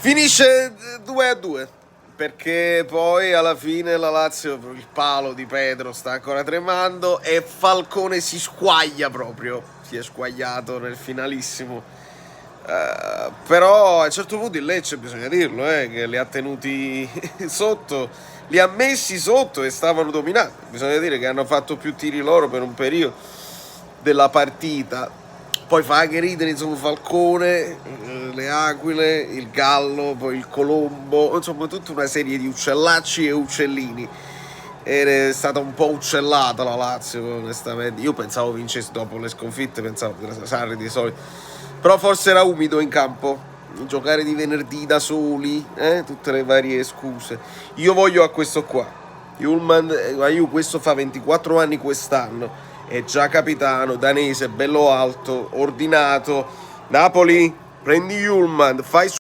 Finisce 2-2, perché poi alla fine la Lazio, il palo di Pedro sta ancora tremando e Falcone si squaglia proprio, si è squagliato nel finalissimo. Però a un certo punto il Lecce, bisogna dirlo, che li ha tenuti sotto, li ha messi sotto e stavano dominando. Bisogna dire che hanno fatto più tiri loro per un periodo della partita. Poi fa anche ridere, insomma, Falcone, le aquile, il gallo, poi il colombo, insomma tutta una serie di uccellacci e uccellini. Ed è stata un po' uccellata la Lazio, onestamente. Io pensavo vincesse dopo le sconfitte, pensavo che Sarri di solito. Però forse era umido in campo. Giocare di venerdì da soli, tutte le varie scuse. Io voglio a questo qua. Yulman, questo fa 24 anni quest'anno. È già capitano, danese, bello alto, ordinato. Napoli, prendi Yulman, fai